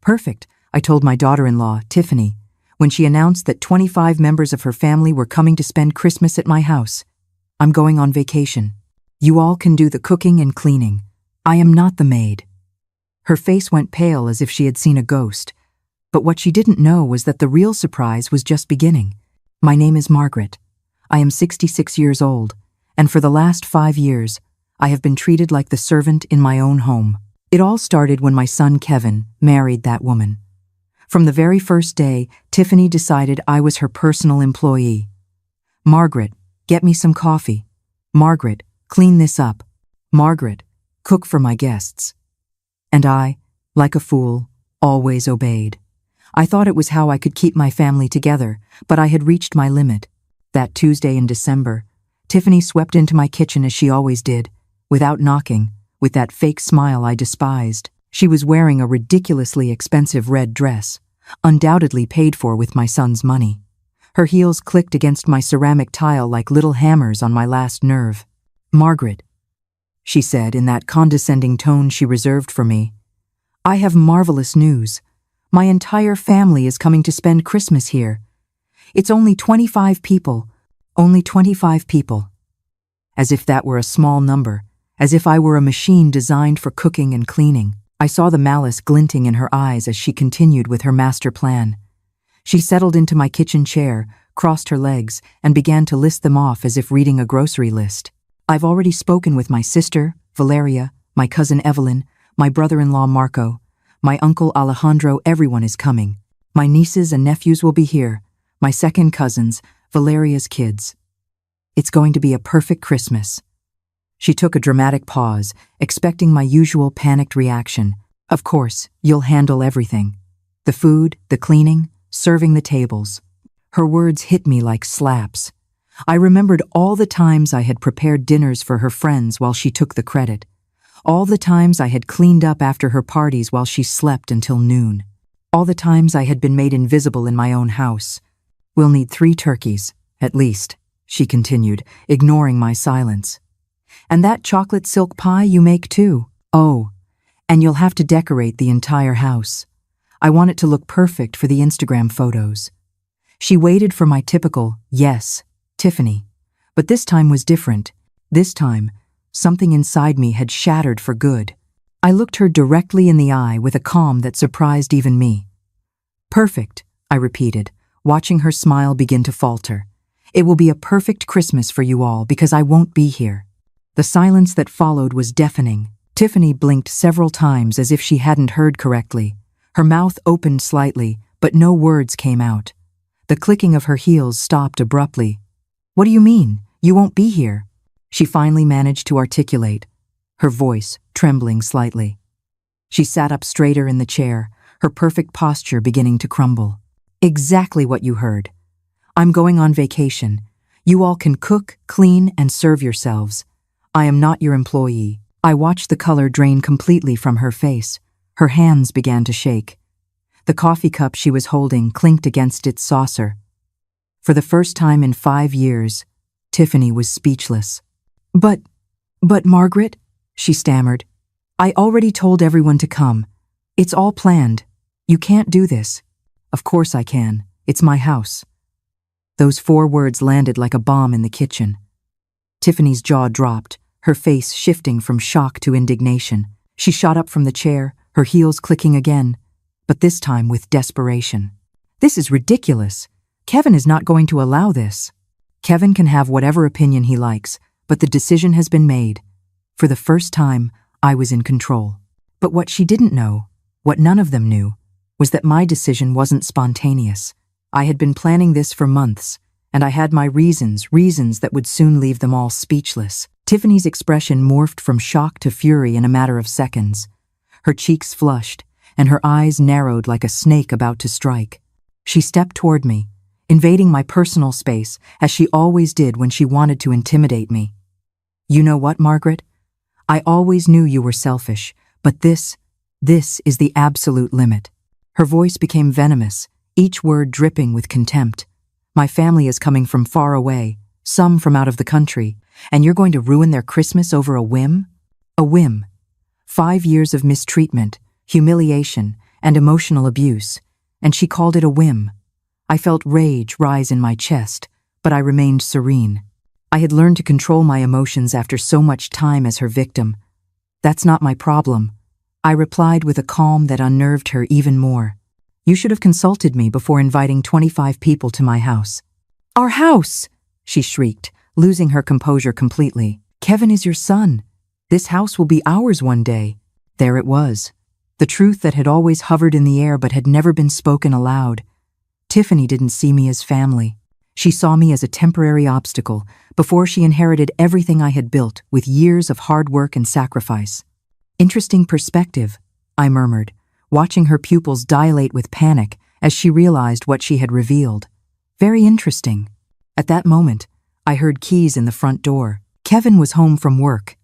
Perfect, I told my daughter-in-law, Tiffany, when she announced that 25 members of her family were coming to spend Christmas at my house. I'm going on vacation. You all can do the cooking and cleaning. I am not the maid. Her face went pale as if she had seen a ghost. But what she didn't know was that the real surprise was just beginning. My name is Margaret. I am 66 years old, and for the last 5 years, I have been treated like the servant in my own home. It all started when my son Kevin married that woman. From the very first day, Tiffany decided I was her personal employee. Margaret, get me some coffee. Margaret, clean this up. Margaret, cook for my guests. And I, like a fool, always obeyed. I thought it was how I could keep my family together, but I had reached my limit. That Tuesday in December, Tiffany swept into my kitchen as she always did, without knocking, with that fake smile I despised. She was wearing a ridiculously expensive red dress, undoubtedly paid for with my son's money. Her heels clicked against my ceramic tile like little hammers on my last nerve. Margaret, she said in that condescending tone she reserved for me, I have marvelous news. My entire family is coming to spend Christmas here. It's only 25 people. Only 25 people. As if that were a small number, as if I were a machine designed for cooking and cleaning. I saw the malice glinting in her eyes as she continued with her master plan. She settled into my kitchen chair, crossed her legs, and began to list them off as if reading a grocery list. I've already spoken with my sister, Valeria, my cousin Evelyn, my brother-in-law Marco, my uncle Alejandro. Everyone is coming. My nieces and nephews will be here, my second cousins, Valeria's kids. It's going to be a perfect Christmas. She took a dramatic pause, expecting my usual panicked reaction. Of course, you'll handle everything. The food, the cleaning, serving the tables. Her words hit me like slaps. I remembered all the times I had prepared dinners for her friends while she took the credit. All the times I had cleaned up after her parties while she slept until noon. All the times I had been made invisible in my own house. We'll need 3 turkeys, at least, she continued, ignoring my silence. And that chocolate silk pie you make too. Oh, and you'll have to decorate the entire house. I want it to look perfect for the Instagram photos. She waited for my typical, yes, Tiffany. But this time was different. This time, something inside me had shattered for good. I looked her directly in the eye with a calm that surprised even me. Perfect, I repeated, watching her smile begin to falter. It will be a perfect Christmas for you all because I won't be here. The silence that followed was deafening. Tiffany blinked several times as if she hadn't heard correctly. Her mouth opened slightly, but no words came out. The clicking of her heels stopped abruptly. What do you mean? You won't be here? She finally managed to articulate, her voice trembling slightly. She sat up straighter in the chair, her perfect posture beginning to crumble. Exactly what you heard. I'm going on vacation. You all can cook, clean, and serve yourselves. I am not your employee. I watched the color drain completely from her face. Her hands began to shake. The coffee cup she was holding clinked against its saucer. For the first time in 5 years, Tiffany was speechless. But Margaret, she stammered. I already told everyone to come. It's all planned. You can't do this. Of course I can. It's my house. Those 4 words landed like a bomb in the kitchen. Tiffany's jaw dropped, her face shifting from shock to indignation. She shot up from the chair, her heels clicking again, but this time with desperation. This is ridiculous. Kevin is not going to allow this. Kevin can have whatever opinion he likes, but the decision has been made. For the first time, I was in control. But what she didn't know, what none of them knew, was that my decision wasn't spontaneous. I had been planning this for months, and I had my reasons that would soon leave them all speechless. Tiffany's expression morphed from shock to fury in a matter of seconds. Her cheeks flushed, and her eyes narrowed like a snake about to strike. She stepped toward me, invading my personal space, as she always did when she wanted to intimidate me. You know what, Margaret? I always knew you were selfish, but this is the absolute limit. Her voice became venomous, each word dripping with contempt. My family is coming from far away, some from out of the country, and you're going to ruin their Christmas over a whim? A whim. 5 years of mistreatment, humiliation, and emotional abuse, and she called it a whim. I felt rage rise in my chest, but I remained serene. I had learned to control my emotions after so much time as her victim. "That's not my problem," I replied with a calm that unnerved her even more. "You should have consulted me before inviting 25 people to my house." "Our house!" she shrieked, losing her composure completely. "Kevin is your son. This house will be ours one day." There it was, the truth that had always hovered in the air but had never been spoken aloud. Tiffany didn't see me as family. She saw me as a temporary obstacle before she inherited everything I had built with years of hard work and sacrifice. "Interesting perspective," I murmured, watching her pupils dilate with panic as she realized what she had revealed. "Very interesting." At that moment, I heard keys in the front door. Kevin was home from work.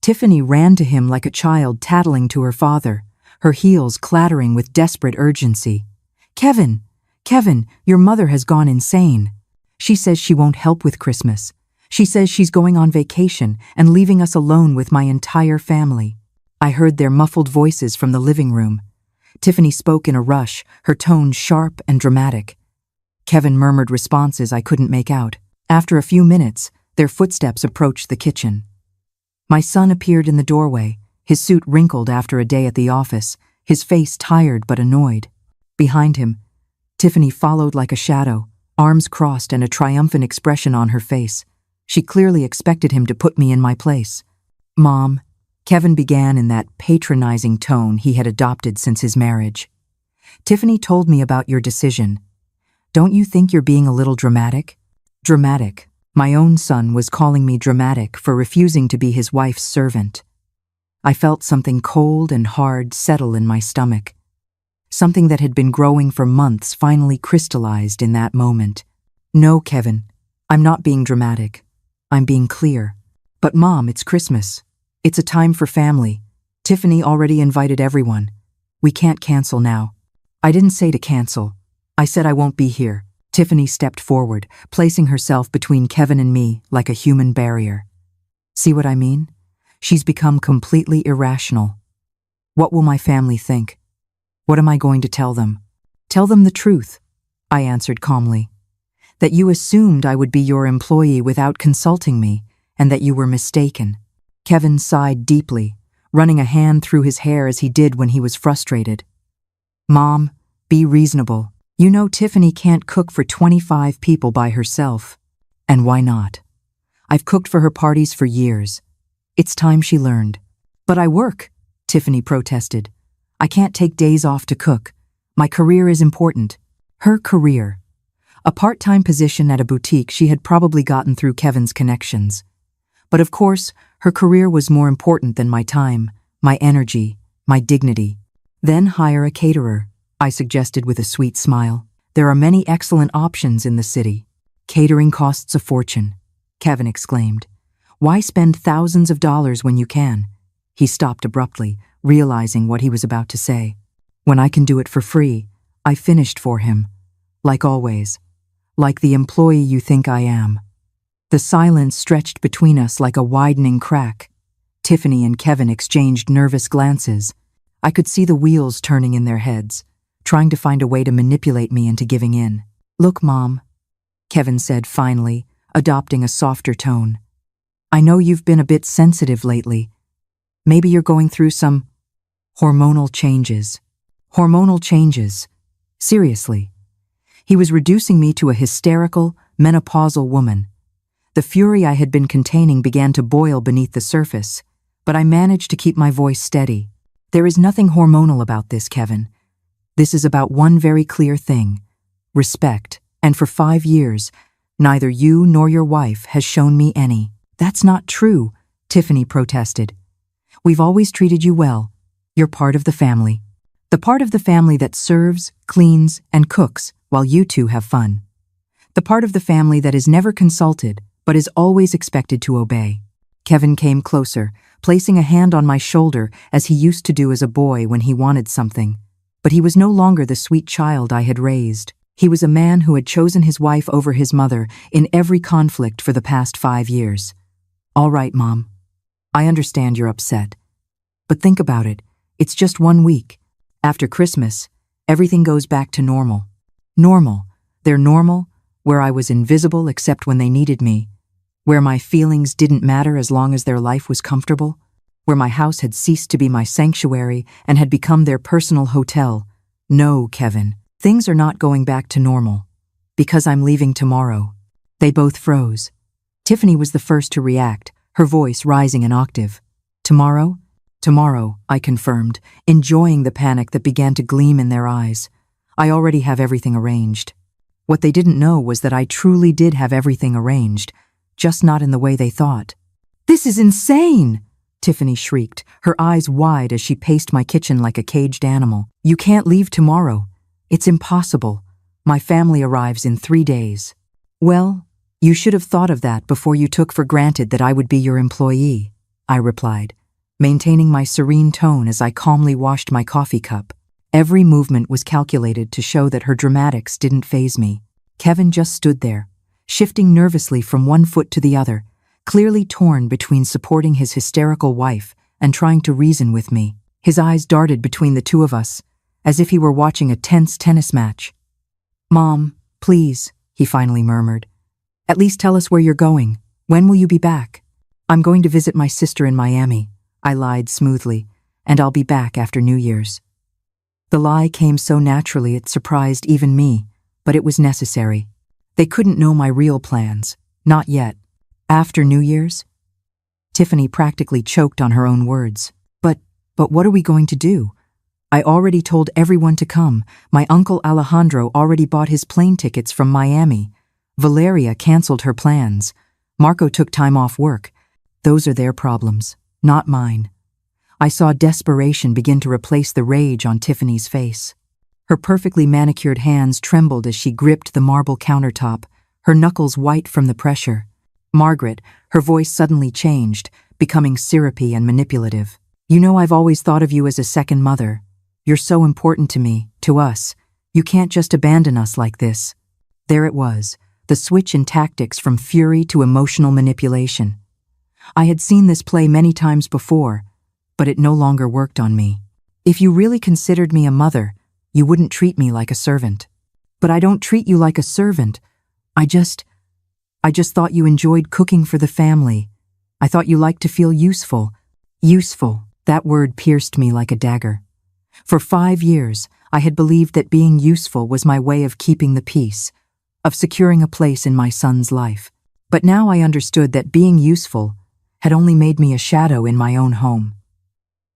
Tiffany ran to him like a child tattling to her father, her heels clattering with desperate urgency. "Kevin! Kevin, your mother has gone insane. She says she won't help with Christmas. She says she's going on vacation and leaving us alone with my entire family." I heard their muffled voices from the living room. Tiffany spoke in a rush, her tone sharp and dramatic. Kevin murmured responses I couldn't make out. After a few minutes, their footsteps approached the kitchen. My son appeared in the doorway, his suit wrinkled after a day at the office, his face tired but annoyed. Behind him, Tiffany followed like a shadow, arms crossed and a triumphant expression on her face. She clearly expected him to put me in my place. "Mom," Kevin began in that patronizing tone he had adopted since his marriage. "Tiffany told me about your decision. Don't you think you're being a little dramatic?" Dramatic. My own son was calling me dramatic for refusing to be his wife's servant. I felt something cold and hard settle in my stomach. Something that had been growing for months finally crystallized in that moment. "No, Kevin, I'm not being dramatic. I'm being clear. But Mom, it's Christmas. It's a time for family. Tiffany already invited everyone. We can't cancel now." "I didn't say to cancel. I said I won't be here." Tiffany stepped forward, placing herself between Kevin and me like a human barrier. "See what I mean? She's become completely irrational. What will my family think? What am I going to tell them?" "Tell them the truth," I answered calmly. "That you assumed I would be your employee without consulting me, and that you were mistaken." Kevin sighed deeply, running a hand through his hair as he did when he was frustrated. "Mom, be reasonable. You know Tiffany can't cook for 25 people by herself. And why not? I've cooked for her parties for years. It's time she learned." "But I work," Tiffany protested. "I can't take days off to cook. My career is important." Her career. A part-time position at a boutique she had probably gotten through Kevin's connections. But of course, her career was more important than my time, my energy, my dignity. "Then hire a caterer," I suggested with a sweet smile. "There are many excellent options in the city." "Catering costs a fortune," Kevin exclaimed. "Why spend thousands of dollars when you can?" He stopped abruptly, realizing what he was about to say. "When I can do it for free," I finished for him. "Like always. Like the employee you think I am." The silence stretched between us like a widening crack. Tiffany and Kevin exchanged nervous glances. I could see the wheels turning in their heads, trying to find a way to manipulate me into giving in. "Look, Mom," Kevin said finally, adopting a softer tone. "I know you've been a bit sensitive lately. Maybe you're going through some hormonal changes." Hormonal changes. Seriously. He was reducing me to a hysterical, menopausal woman. The fury I had been containing began to boil beneath the surface, but I managed to keep my voice steady. "There is nothing hormonal about this, Kevin. This is about one very clear thing: respect, and for 5 years, neither you nor your wife has shown me any." "That's not true," Tiffany protested. "We've always treated you well. You're part of the family. The part of the family that serves, cleans, and cooks while you two have fun. The part of the family that is never consulted, but is always expected to obey." Kevin came closer, placing a hand on my shoulder as he used to do as a boy when he wanted something. But he was no longer the sweet child I had raised. He was a man who had chosen his wife over his mother in every conflict for the past 5 years. "All right, Mom. I understand you're upset. But think about it. It's just 1 week. After Christmas, everything goes back to normal. Normal. They're normal, where I was invisible except when they needed me, where my feelings didn't matter as long as their life was comfortable, where my house had ceased to be my sanctuary and had become their personal hotel. No, Kevin, things are not going back to normal. Because I'm leaving tomorrow. They both froze. Tiffany was the first to react, her voice rising an octave. Tomorrow? Tomorrow, I confirmed, enjoying the panic that began to gleam in their eyes. I already have everything arranged. What they didn't know was that I truly did have everything arranged, just not in the way they thought. This is insane! Tiffany shrieked, her eyes wide as she paced my kitchen like a caged animal. You can't leave tomorrow. It's impossible. My family arrives in 3 days. Well, you should have thought of that before you took for granted that I would be your employee, I replied, maintaining my serene tone as I calmly washed my coffee cup. Every movement was calculated to show that her dramatics didn't faze me. Kevin just stood there, shifting nervously from one foot to the other, clearly torn between supporting his hysterical wife and trying to reason with me. His eyes darted between the two of us, as if he were watching a tense tennis match. Mom, please, he finally murmured. At least tell us where you're going. When will you be back? I'm going to visit my sister in Miami, I lied smoothly, and I'll be back after New Year's. The lie came so naturally it surprised even me, but it was necessary. They couldn't know my real plans, not yet. After New Year's? Tiffany practically choked on her own words. But what are we going to do? I already told everyone to come. My uncle Alejandro already bought his plane tickets from Miami. Valeria canceled her plans. Marco took time off work. Those are their problems, not mine. I saw desperation begin to replace the rage on Tiffany's face. Her perfectly manicured hands trembled as she gripped the marble countertop, her knuckles white from the pressure. Margaret, her voice suddenly changed, becoming syrupy and manipulative. You know I've always thought of you as a second mother. You're so important to me, to us. You can't just abandon us like this. There it was, the switch in tactics from fury to emotional manipulation. I had seen this play many times before, but it no longer worked on me. If you really considered me a mother, you wouldn't treat me like a servant. But I don't treat you like a servant. I just thought you enjoyed cooking for the family. I thought you liked to feel useful. Useful, that word pierced me like a dagger. For 5 years, I had believed that being useful was my way of keeping the peace, of securing a place in my son's life. But now I understood that being useful had only made me a shadow in my own home.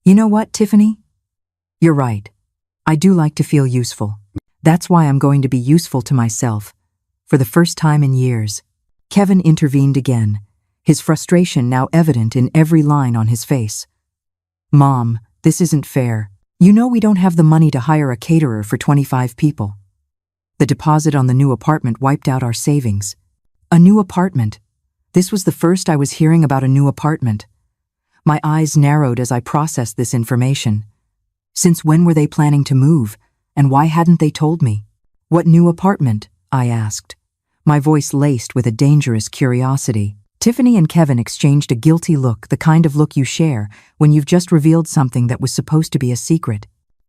You know what, Tiffany? You're right. I do like to feel useful. That's why I'm going to be useful to myself, for the first time in years. Kevin intervened again, his frustration now evident in every line on his face. Mom, this isn't fair. You know we don't have the money to hire a caterer for 25 people. The deposit on the new apartment wiped out our savings. A new apartment. This was the first I was hearing about a new apartment. My eyes narrowed as I processed this information. Since when were they planning to move, and why hadn't they told me? What new apartment? I asked, my voice laced with a dangerous curiosity. Tiffany and Kevin exchanged a guilty look, the kind of look you share when you've just revealed something that was supposed to be a secret.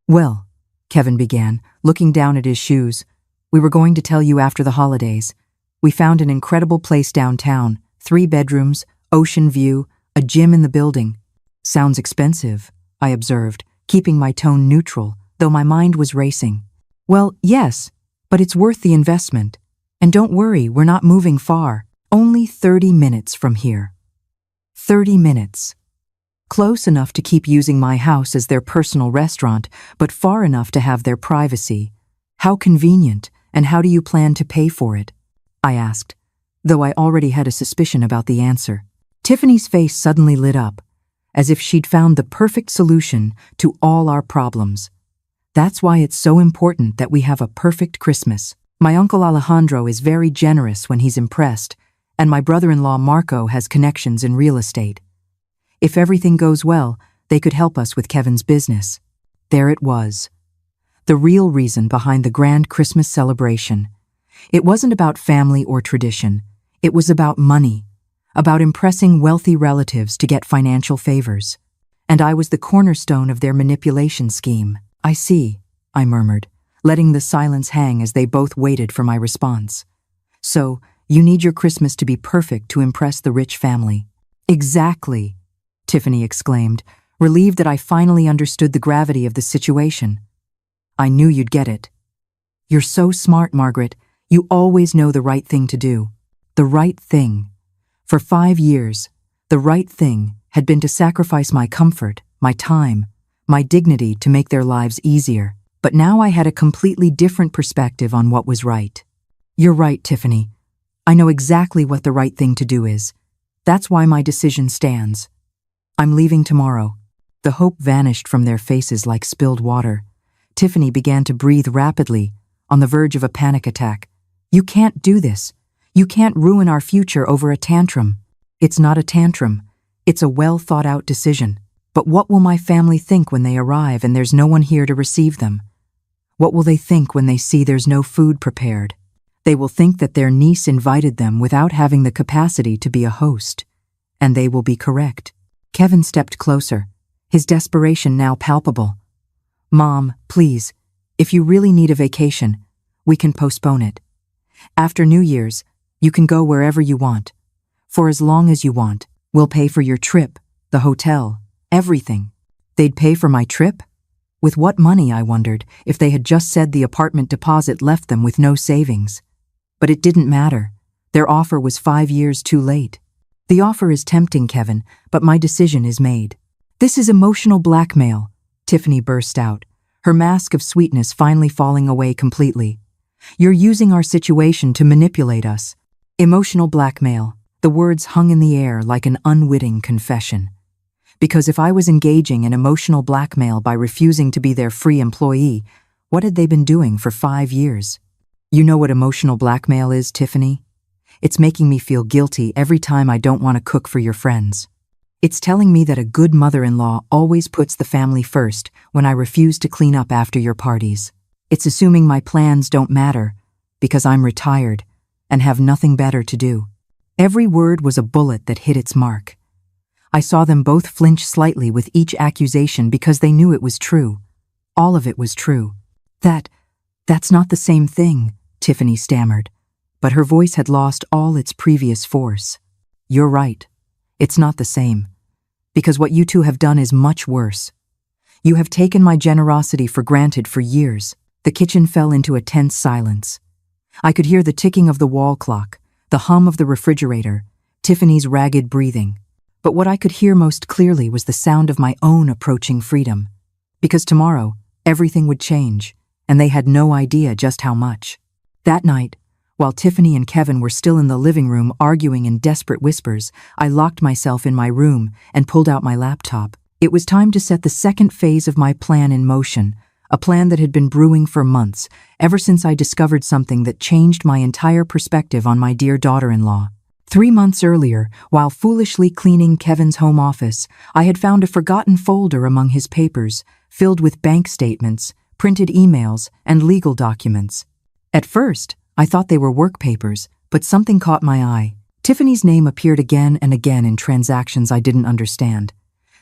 Well, Kevin began, looking down at his shoes, we were going to tell you after the holidays. We found an incredible place downtown, 3 bedrooms, ocean view, a gym in the building. Sounds expensive, I observed, keeping my tone neutral, though my mind was racing. Well, yes, but it's worth the investment. And don't worry, we're not moving far. Only 30 minutes from here. 30 minutes. Close enough to keep using my house as their personal restaurant, but far enough to have their privacy. How convenient, and how do you plan to pay for it? I asked, though I already had a suspicion about the answer. Tiffany's face suddenly lit up, as if she'd found the perfect solution to all our problems. That's why it's so important that we have a perfect Christmas. My uncle Alejandro is very generous when he's impressed, and my brother-in-law Marco has connections in real estate. If everything goes well, they could help us with Kevin's business. There it was. The real reason behind the grand Christmas celebration. It wasn't about family or tradition. It was about money, about impressing wealthy relatives to get financial favors. And I was the cornerstone of their manipulation scheme. I see, I murmured, letting the silence hang as they both waited for my response. So, you need your Christmas to be perfect to impress the rich family. Exactly, Tiffany exclaimed, relieved that I finally understood the gravity of the situation. I knew you'd get it. You're so smart, Margaret. You always know the right thing to do. The right thing. For 5 years, the right thing had been to sacrifice my comfort, my time, my dignity to make their lives easier. But now I had a completely different perspective on what was right. You're right, Tiffany. I know exactly what the right thing to do is. That's why my decision stands. I'm leaving tomorrow. The hope vanished from their faces like spilled water. Tiffany began to breathe rapidly, on the verge of a panic attack. You can't do this. You can't ruin our future over a tantrum. It's not a tantrum. It's a well-thought-out decision. But what will my family think when they arrive and there's no one here to receive them? What will they think when they see there's no food prepared? They will think that their niece invited them without having the capacity to be a host. And they will be correct. Kevin stepped closer, his desperation now palpable. Mom, please, if you really need a vacation, we can postpone it. After New Year's, you can go wherever you want. For as long as you want, we'll pay for your trip, the hotel, everything. They'd pay for my trip? With what money, I wondered, if they had just said the apartment deposit left them with no savings. But it didn't matter. Their offer was 5 years too late. The offer is tempting, Kevin, but my decision is made. This is emotional blackmail, Tiffany burst out, her mask of sweetness finally falling away completely. You're using our situation to manipulate us. Emotional blackmail. The words hung in the air like an unwitting confession. Because if I was engaging in emotional blackmail by refusing to be their free employee, what had they been doing for 5 years? You know what emotional blackmail is, Tiffany? It's making me feel guilty every time I don't want to cook for your friends. It's telling me that a good mother-in-law always puts the family first when I refuse to clean up after your parties. It's assuming my plans don't matter because I'm retired and have nothing better to do. Every word was a bullet that hit its mark. I saw them both flinch slightly with each accusation because they knew it was true. All of it was true. That's not the same thing, Tiffany stammered, but her voice had lost all its previous force. You're right. It's not the same. Because what you two have done is much worse. You have taken my generosity for granted for years. The kitchen fell into a tense silence. I could hear the ticking of the wall clock, the hum of the refrigerator, Tiffany's ragged breathing. But what I could hear most clearly was the sound of my own approaching freedom. Because tomorrow, everything would change, and they had no idea just how much. That night, while Tiffany and Kevin were still in the living room arguing in desperate whispers, I locked myself in my room and pulled out my laptop. It was time to set the second phase of my plan in motion, a plan that had been brewing for months, ever since I discovered something that changed my entire perspective on my dear daughter-in-law. 3 months earlier, while foolishly cleaning Kevin's home office, I had found a forgotten folder among his papers, filled with bank statements, printed emails, and legal documents. At first, I thought they were work papers, but something caught my eye. Tiffany's name appeared again and again in transactions I didn't understand.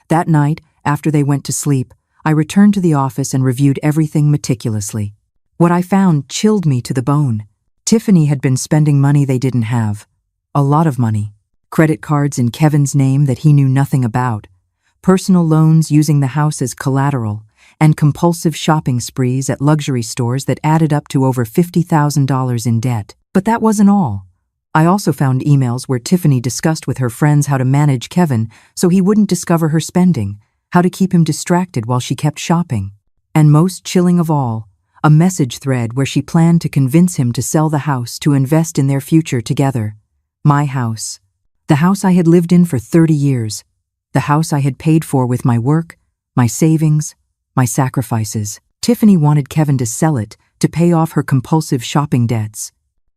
That night, after they went to sleep, I returned to the office and reviewed everything meticulously. What I found chilled me to the bone. Tiffany had been spending money they didn't have. A lot of money. Credit cards in Kevin's name that he knew nothing about. Personal loans using the house as collateral, and compulsive shopping sprees at luxury stores that added up to over $50,000 in debt. But that wasn't all. I also found emails where Tiffany discussed with her friends how to manage Kevin so he wouldn't discover her spending, how to keep him distracted while she kept shopping. And most chilling of all, a message thread where she planned to convince him to sell the house to invest in their future together. My house. The house I had lived in for 30 years. The house I had paid for with my work, my savings, my sacrifices. Tiffany wanted Kevin to sell it to pay off her compulsive shopping debts.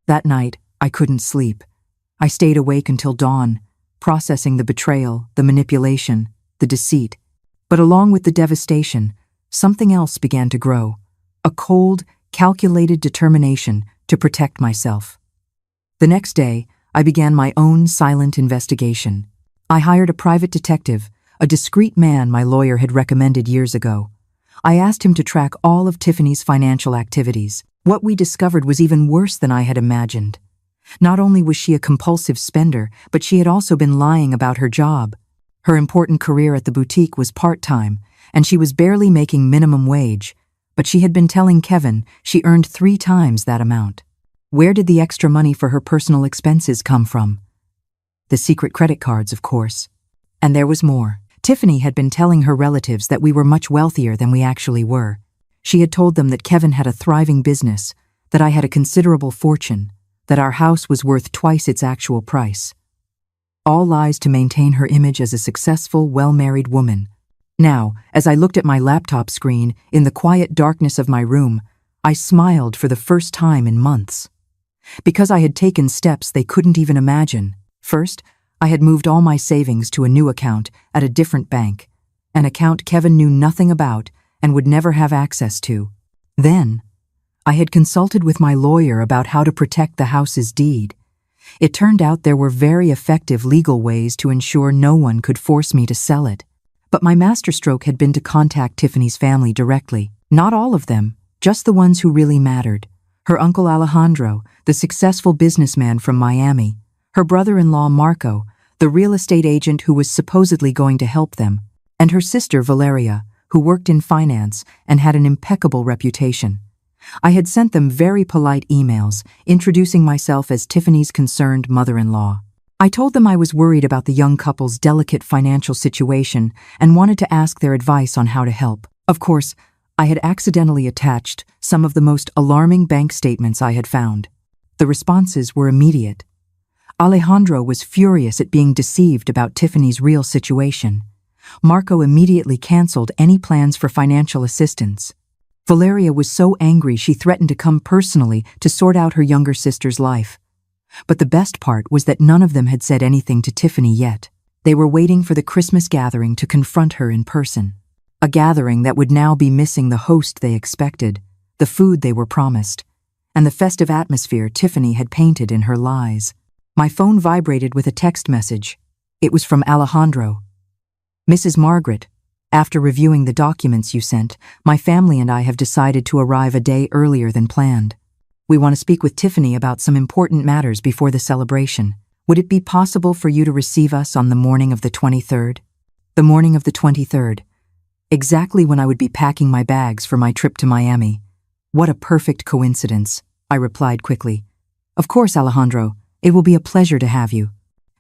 That night, I couldn't sleep. I stayed awake until dawn, processing the betrayal, the manipulation, the deceit. But along with the devastation, something else began to grow. A cold, calculated determination to protect myself. The next day, I began my own silent investigation. I hired a private detective, a discreet man my lawyer had recommended years ago. I asked him to track all of Tiffany's financial activities. What we discovered was even worse than I had imagined. Not only was she a compulsive spender, but she had also been lying about her job. Her important career at the boutique was part-time, and she was barely making minimum wage, but she had been telling Kevin she earned 3 times that amount. Where did the extra money for her personal expenses come from? The secret credit cards, of course. And there was more. Tiffany had been telling her relatives that we were much wealthier than we actually were. She had told them that Kevin had a thriving business, that I had a considerable fortune, that our house was worth twice its actual price. All lies to maintain her image as a successful, well-married woman. Now, as I looked at my laptop screen in the quiet darkness of my room, I smiled for the first time in months. Because I had taken steps they couldn't even imagine. First, I had moved all my savings to a new account at a different bank, an account Kevin knew nothing about and would never have access to. Then, I had consulted with my lawyer about how to protect the house's deed. It turned out there were very effective legal ways to ensure no one could force me to sell it. But my masterstroke had been to contact Tiffany's family directly. Not all of them, just the ones who really mattered. Her uncle Alejandro, the successful businessman from Miami. Her brother-in-law Marco, the real estate agent who was supposedly going to help them. And her sister Valeria, who worked in finance and had an impeccable reputation. I had sent them very polite emails, introducing myself as Tiffany's concerned mother-in-law. I told them I was worried about the young couple's delicate financial situation and wanted to ask their advice on how to help. Of course, I had accidentally attached some of the most alarming bank statements I had found. The responses were immediate. Alejandro was furious at being deceived about Tiffany's real situation. Marco immediately canceled any plans for financial assistance. Valeria was so angry she threatened to come personally to sort out her younger sister's life. But the best part was that none of them had said anything to Tiffany yet. They were waiting for the Christmas gathering to confront her in person. A gathering that would now be missing the host they expected, the food they were promised, and the festive atmosphere Tiffany had painted in her lies. My phone vibrated with a text message. It was from Alejandro. Mrs. Margaret, after reviewing the documents you sent, my family and I have decided to arrive a day earlier than planned. We want to speak with Tiffany about some important matters before the celebration. Would it be possible for you to receive us on the morning of the 23rd? The morning of the 23rd. Exactly when I would be packing my bags for my trip to Miami. What a perfect coincidence, I replied quickly. Of course, Alejandro, it will be a pleasure to have you.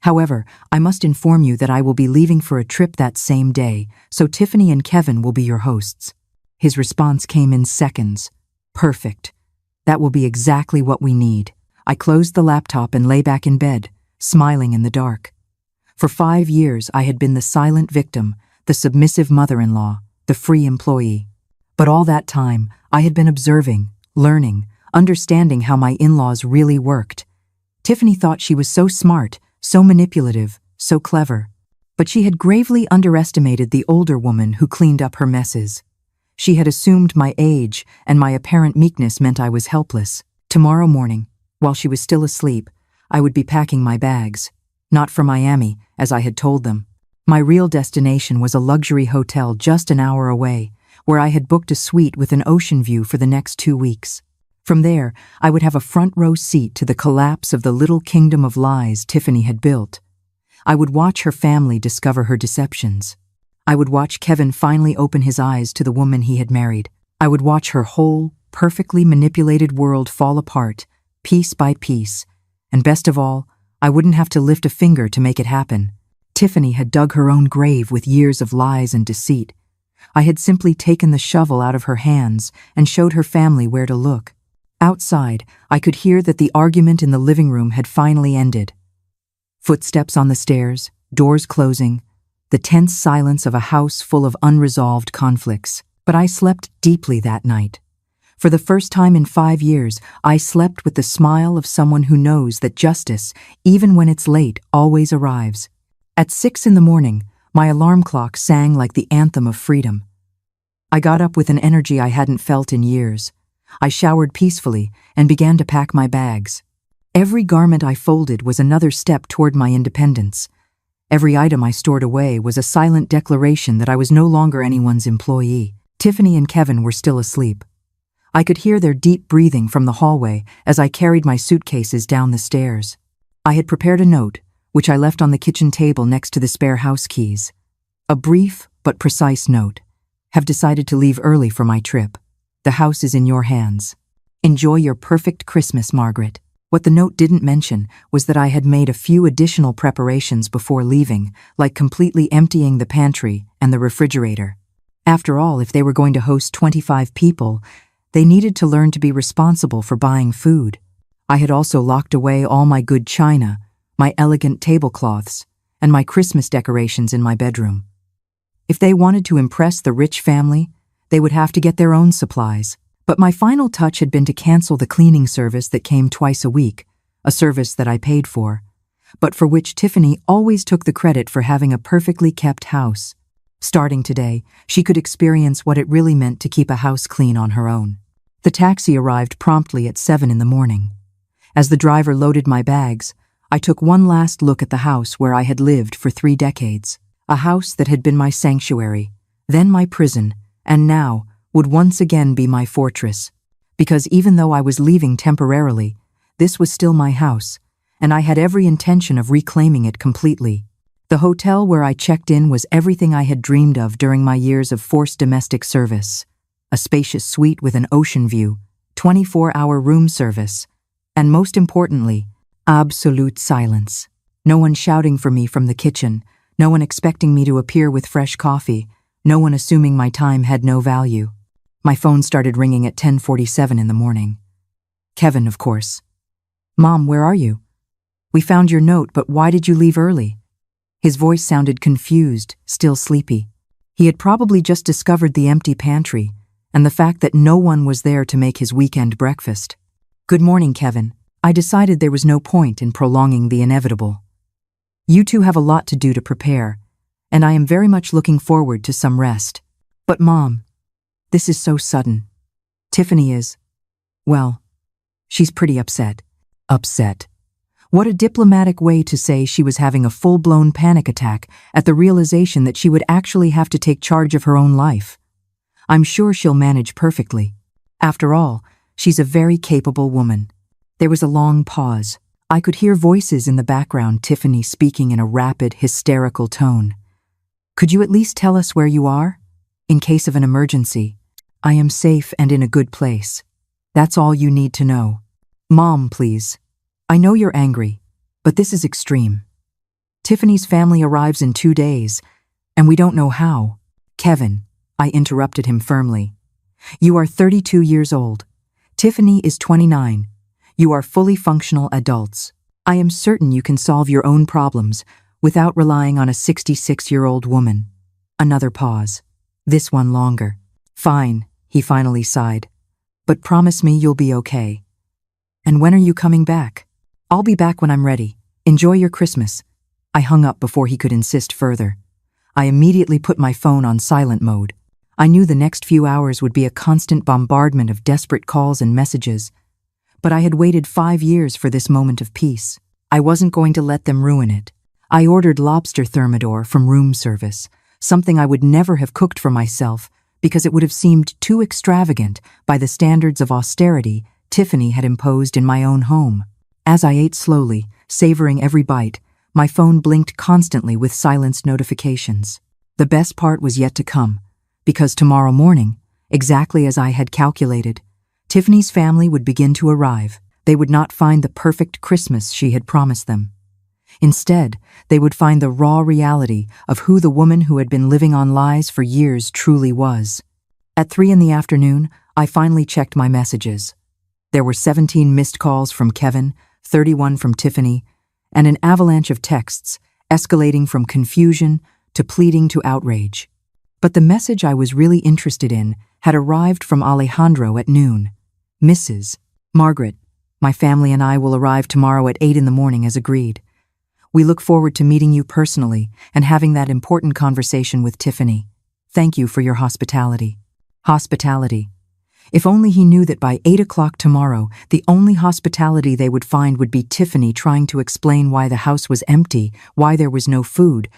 However, I must inform you that I will be leaving for a trip that same day, so Tiffany and Kevin will be your hosts. His response came in seconds. Perfect. That will be exactly what we need. I closed the laptop and lay back in bed, smiling in the dark. For 5 years, I had been the silent victim, the submissive mother-in-law, the free employee. But all that time, I had been observing, learning, understanding how my in-laws really worked. Tiffany thought she was so smart, so manipulative, so clever. But she had gravely underestimated the older woman who cleaned up her messes. She had assumed my age, and my apparent meekness meant I was helpless. Tomorrow morning, while she was still asleep, I would be packing my bags. Not for Miami, as I had told them. My real destination was a luxury hotel just an hour away, where I had booked a suite with an ocean view for the next 2 weeks. From there, I would have a front-row seat to the collapse of the little kingdom of lies Tiffany had built. I would watch her family discover her deceptions. I would watch Kevin finally open his eyes to the woman he had married. I would watch her whole, perfectly manipulated world fall apart, piece by piece. And best of all, I wouldn't have to lift a finger to make it happen. Tiffany had dug her own grave with years of lies and deceit. I had simply taken the shovel out of her hands and showed her family where to look. Outside, I could hear that the argument in the living room had finally ended. Footsteps on the stairs, doors closing, the tense silence of a house full of unresolved conflicts. But I slept deeply that night. For the first time in 5 years, I slept with the smile of someone who knows that justice, even when it's late, always arrives. At 6 in the morning, my alarm clock sang like the anthem of freedom. I got up with an energy I hadn't felt in years. I showered peacefully and began to pack my bags. Every garment I folded was another step toward my independence. Every item I stored away was a silent declaration that I was no longer anyone's employee. Tiffany and Kevin were still asleep. I could hear their deep breathing from the hallway as I carried my suitcases down the stairs. I had prepared a note, which I left on the kitchen table next to the spare house keys. A brief but precise note. Have decided to leave early for my trip. The house is in your hands. Enjoy your perfect Christmas, Margaret. What the note didn't mention was that I had made a few additional preparations before leaving, like completely emptying the pantry and the refrigerator. After all, if they were going to host 25 people, they needed to learn to be responsible for buying food. I had also locked away all my good china, my elegant tablecloths, and my Christmas decorations in my bedroom. If they wanted to impress the rich family, they would have to get their own supplies. But my final touch had been to cancel the cleaning service that came twice a week, a service that I paid for, but for which Tiffany always took the credit for having a perfectly kept house. Starting today, she could experience what it really meant to keep a house clean on her own. The taxi arrived promptly at 7 in the morning. As the driver loaded my bags, I took one last look at the house where I had lived for 3 decades. A house that had been my sanctuary, then my prison, and now would once again be my fortress. Because even though I was leaving temporarily, this was still my house, and I had every intention of reclaiming it completely. The hotel where I checked in was everything I had dreamed of during my years of forced domestic service. A spacious suite with an ocean view, 24-hour room service, and most importantly, absolute silence. No one shouting for me from the kitchen, no one expecting me to appear with fresh coffee, no one assuming my time had no value. My phone started ringing at 10:47 in the morning. Kevin, of course. Mom, where are you? We found your note, but why did you leave early? His voice sounded confused, still sleepy. He had probably just discovered the empty pantry and the fact that no one was there to make his weekend breakfast. Good morning, Kevin. I decided there was no point in prolonging the inevitable. You two have a lot to do to prepare, and I am very much looking forward to some rest. But Mom, this is so sudden. Tiffany is, well, she's pretty upset. Upset. What a diplomatic way to say she was having a full-blown panic attack at the realization that she would actually have to take charge of her own life. I'm sure she'll manage perfectly. After all, she's a very capable woman. There was a long pause. I could hear voices in the background, Tiffany speaking in a rapid, hysterical tone. Could you at least tell us where you are? In case of an emergency, I am safe and in a good place. That's all you need to know. Mom, please. I know you're angry, but this is extreme. Tiffany's family arrives in 2 days, and we don't know how. Kevin, I interrupted him firmly. You are 32 years old. Tiffany is 29. You are fully functional adults. I am certain you can solve your own problems without relying on a 66-year-old woman. Another pause. This one longer. Fine, he finally sighed. But promise me you'll be okay. And when are you coming back? I'll be back when I'm ready. Enjoy your Christmas. I hung up before he could insist further. I immediately put my phone on silent mode. I knew the next few hours would be a constant bombardment of desperate calls and messages. But I had waited 5 years for this moment of peace. I wasn't going to let them ruin it. I ordered lobster thermidor from room service, something I would never have cooked for myself because it would have seemed too extravagant by the standards of austerity Tiffany had imposed in my own home. As I ate slowly, savoring every bite, my phone blinked constantly with silenced notifications. The best part was yet to come, because tomorrow morning, exactly as I had calculated, Tiffany's family would begin to arrive. They would not find the perfect Christmas she had promised them. Instead, they would find the raw reality of who the woman who had been living on lies for years truly was. At 3 in the afternoon, I finally checked my messages. There were 17 missed calls from Kevin, 31 from Tiffany, and an avalanche of texts, escalating from confusion to pleading to outrage. But the message I was really interested in had arrived from Alejandro at noon. Mrs. Margaret, my family and I will arrive tomorrow at 8 in the morning as agreed. We look forward to meeting you personally and having that important conversation with Tiffany. Thank you for your hospitality. Hospitality. If only he knew that by 8 o'clock tomorrow, the only hospitality they would find would be Tiffany trying to explain why the house was empty, why there was no food,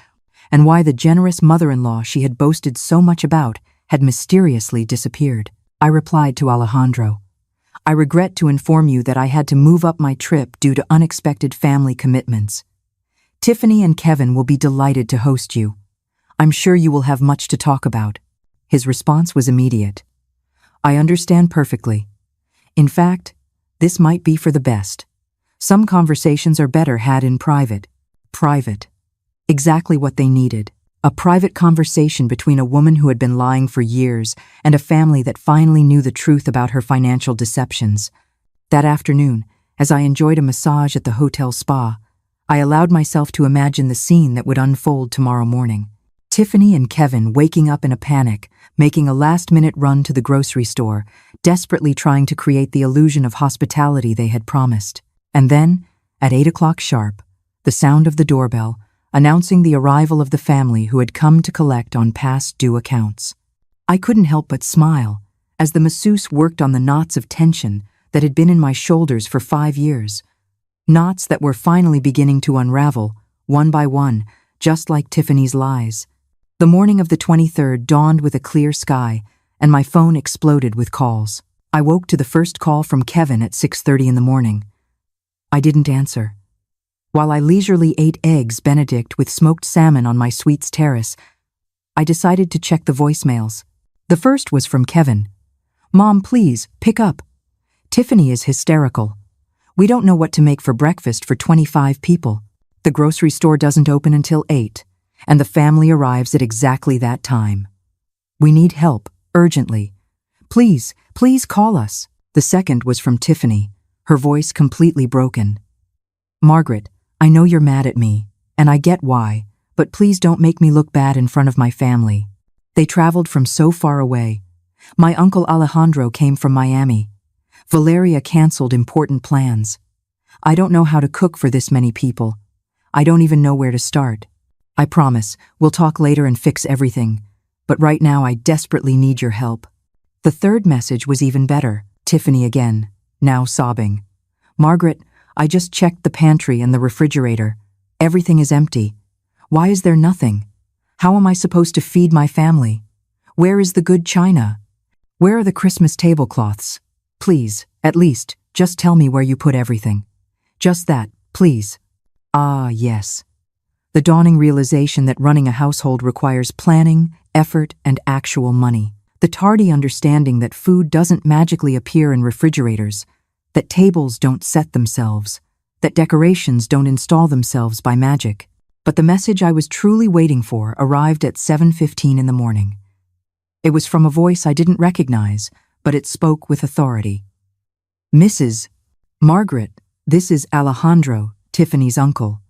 and why the generous mother-in-law she had boasted so much about had mysteriously disappeared. I replied to Alejandro, I regret to inform you that I had to move up my trip due to unexpected family commitments. Tiffany and Kevin will be delighted to host you. I'm sure you will have much to talk about. His response was immediate. I understand perfectly. In fact, this might be for the best. Some conversations are better had in private. Private. Exactly what they needed. A private conversation between a woman who had been lying for years and a family that finally knew the truth about her financial deceptions. That afternoon, as I enjoyed a massage at the hotel spa, I allowed myself to imagine the scene that would unfold tomorrow morning. Tiffany and Kevin waking up in a panic, making a last-minute run to the grocery store, desperately trying to create the illusion of hospitality they had promised. And then, at 8 o'clock sharp, the sound of the doorbell, announcing the arrival of the family who had come to collect on past due accounts. I couldn't help but smile as the masseuse worked on the knots of tension that had been in my shoulders for 5 years. Knots that were finally beginning to unravel, one by one, just like Tiffany's lies. The morning of the 23rd dawned with a clear sky, and my phone exploded with calls. I woke to the first call from Kevin at 6:30 in the morning. I didn't answer. While I leisurely ate eggs Benedict with smoked salmon on my suite's terrace, I decided to check the voicemails. The first was from Kevin. Mom, please, pick up. Tiffany is hysterical. We don't know what to make for breakfast for 25 people. The grocery store doesn't open until 8, and the family arrives at exactly that time. We need help, urgently. Please, please call us. The second was from Tiffany, her voice completely broken. Margaret, I know you're mad at me, and I get why, but please don't make me look bad in front of my family. They traveled from so far away. My uncle Alejandro came from Miami. Valeria canceled important plans. I don't know how to cook for this many people. I don't even know where to start. I promise, we'll talk later and fix everything, but right now I desperately need your help. The third message was even better. Tiffany again, now sobbing. Margaret, I just checked the pantry and the refrigerator. Everything is empty. Why is there nothing? How am I supposed to feed my family? Where is the good china? Where are the Christmas tablecloths? Please, at least, just tell me where you put everything. Just that, please. Ah, yes. The dawning realization that running a household requires planning, effort, and actual money. The tardy understanding that food doesn't magically appear in refrigerators, that tables don't set themselves, that decorations don't install themselves by magic. But the message I was truly waiting for arrived at 7:15 in the morning. It was from a voice I didn't recognize, but it spoke with authority. Mrs. Margaret, this is Alejandro, Tiffany's uncle.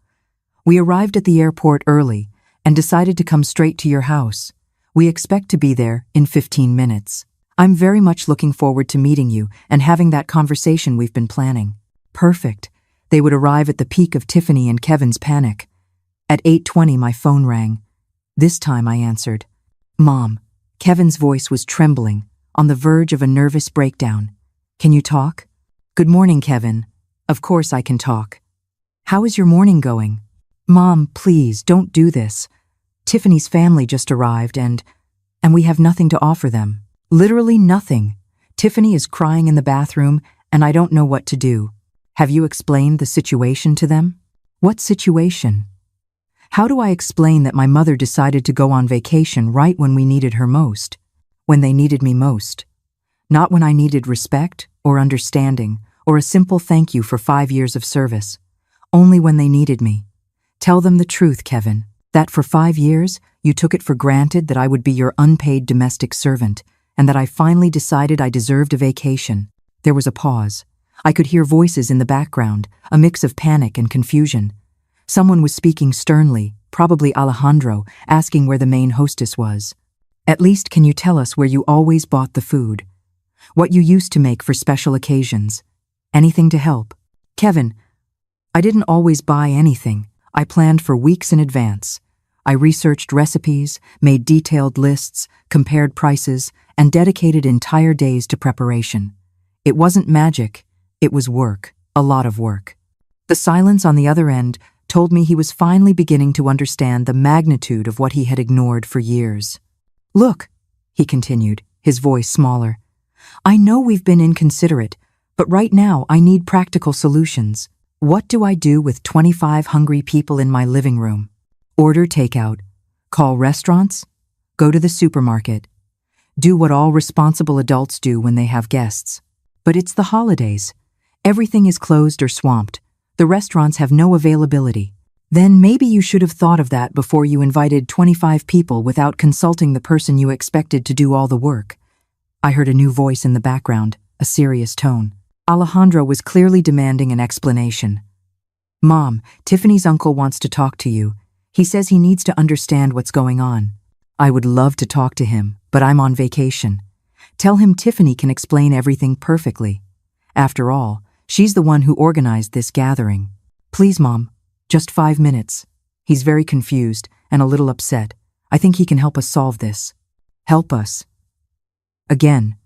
We arrived at the airport early and decided to come straight to your house. We expect to be there in 15 minutes. I'm very much looking forward to meeting you and having that conversation we've been planning. Perfect. They would arrive at the peak of Tiffany and Kevin's panic. At 8:20 my phone rang. This time I answered. Mom. Kevin's voice was trembling, on the verge of a nervous breakdown. Can you talk? Good morning, Kevin. Of course I can talk. How is your morning going? Mom, please, don't do this. Tiffany's family just arrived and we have nothing to offer them. Literally nothing. Tiffany is crying in the bathroom and I don't know what to do. Have you explained the situation to them? What situation? How do I explain that my mother decided to go on vacation right when we needed her most? When they needed me most? Not when I needed respect or understanding or a simple thank you for 5 years of service. Only when they needed me. Tell them the truth, Kevin, that for 5 years you took it for granted that I would be your unpaid domestic servant and that I finally decided I deserved a vacation. There was a pause. I could hear voices in the background, a mix of panic and confusion. Someone was speaking sternly, probably Alejandro, asking where the main hostess was. At least can you tell us where you always bought the food? What you used to make for special occasions? Anything to help? Kevin, I didn't always buy anything. I planned for weeks in advance. I researched recipes, made detailed lists, compared prices, and dedicated entire days to preparation. It wasn't magic, it was work, a lot of work. The silence on the other end told me he was finally beginning to understand the magnitude of what he had ignored for years. Look, he continued, his voice smaller. I know we've been inconsiderate, but right now I need practical solutions. What do I do with 25 hungry people in my living room? Order takeout, call restaurants, go to the supermarket, do what all responsible adults do when they have guests. But it's the holidays. Everything is closed or swamped. The restaurants have no availability. Then maybe you should have thought of that before you invited 25 people without consulting the person you expected to do all the work. I heard a new voice in the background, a serious tone. Alejandro was clearly demanding an explanation. Mom, Tiffany's uncle wants to talk to you. He says he needs to understand what's going on. I would love to talk to him, but I'm on vacation. Tell him Tiffany can explain everything perfectly. After all, she's the one who organized this gathering. Please, Mom, just 5 minutes. He's very confused and a little upset. I think he can help us solve this. Help us. Again,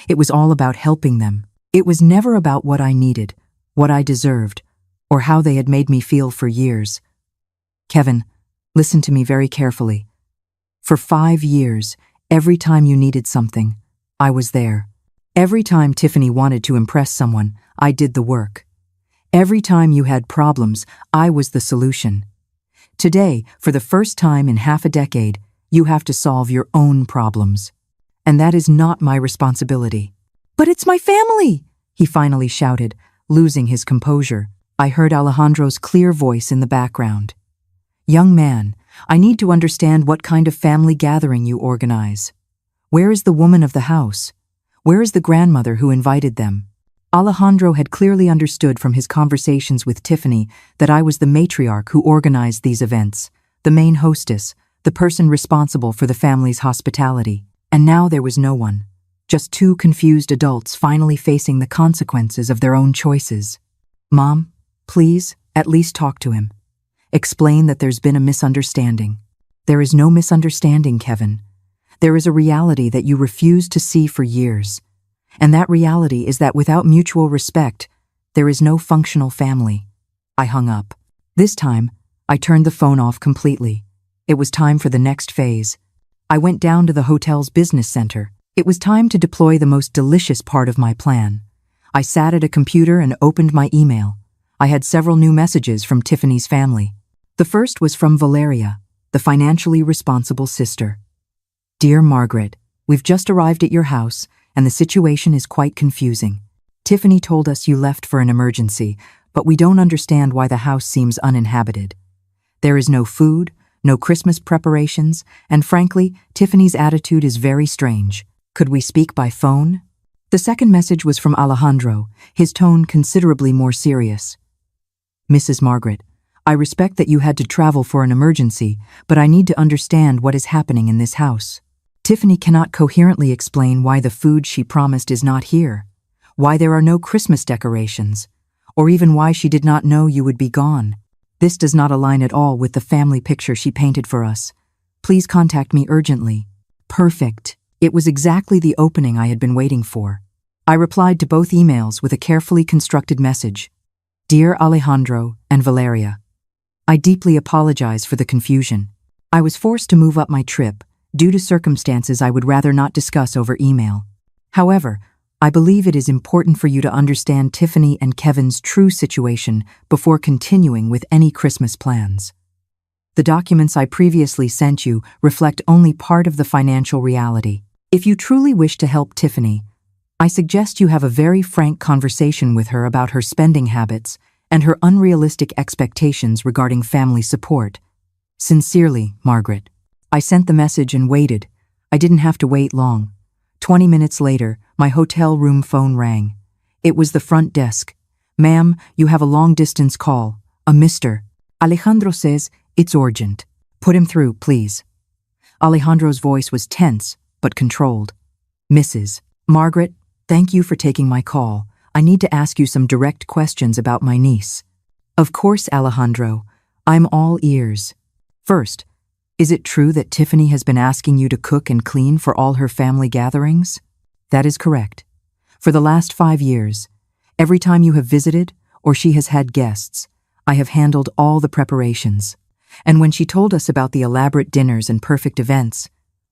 it was all about helping them. It was never about what I needed, what I deserved, or how they had made me feel for years. Kevin, listen to me very carefully. For 5 years, every time you needed something, I was there. Every time Tiffany wanted to impress someone, I did the work. Every time you had problems, I was the solution. Today, for the first time in half a decade, you have to solve your own problems. And that is not my responsibility. But it's my family, he finally shouted, losing his composure. I heard Alejandro's clear voice in the background. Young man, I need to understand what kind of family gathering you organize. Where is the woman of the house? Where is the grandmother who invited them? Alejandro had clearly understood from his conversations with Tiffany that I was the matriarch who organized these events, the main hostess, the person responsible for the family's hospitality. And now there was no one. Just 2 confused adults finally facing the consequences of their own choices. Mom, please, at least talk to him. Explain that there's been a misunderstanding. There is no misunderstanding, Kevin. There is a reality that you refused to see for years. And that reality is that without mutual respect, there is no functional family. I hung up. This time, I turned the phone off completely. It was time for the next phase. I went down to the hotel's business center. It was time to deploy the most delicious part of my plan. I sat at a computer and opened my email. I had several new messages from Tiffany's family. The first was from Valeria, the financially responsible sister. Dear Margaret, we've just arrived at your house, and the situation is quite confusing. Tiffany told us you left for an emergency, but we don't understand why the house seems uninhabited. There is no food, no Christmas preparations, and frankly, Tiffany's attitude is very strange. Could we speak by phone? The second message was from Alejandro, his tone considerably more serious. Mrs. Margaret, I respect that you had to travel for an emergency, but I need to understand what is happening in this house. Tiffany cannot coherently explain why the food she promised is not here, why there are no Christmas decorations, or even why she did not know you would be gone. This does not align at all with the family picture she painted for us. Please contact me urgently. Perfect. It was exactly the opening I had been waiting for. I replied to both emails with a carefully constructed message. Dear Alejandro and Valeria, I deeply apologize for the confusion. I was forced to move up my trip due to circumstances I would rather not discuss over email. However, I believe it is important for you to understand Tiffany and Kevin's true situation before continuing with any Christmas plans. The documents I previously sent you reflect only part of the financial reality. If you truly wish to help Tiffany, I suggest you have a very frank conversation with her about her spending habits and her unrealistic expectations regarding family support. Sincerely, Margaret. I sent the message and waited. I didn't have to wait long. 20 minutes later, my hotel room phone rang. It was the front desk. Ma'am, you have a long-distance call. A Mr. Alejandro says it's urgent. Put him through, please. Alejandro's voice was tense, but controlled. Mrs. Margaret, thank you for taking my call. I need to ask you some direct questions about my niece. Of course, Alejandro. I'm all ears. First, is it true that Tiffany has been asking you to cook and clean for all her family gatherings? That is correct. For the last 5 years, every time you have visited or she has had guests, I have handled all the preparations. And when she told us about the elaborate dinners and perfect events,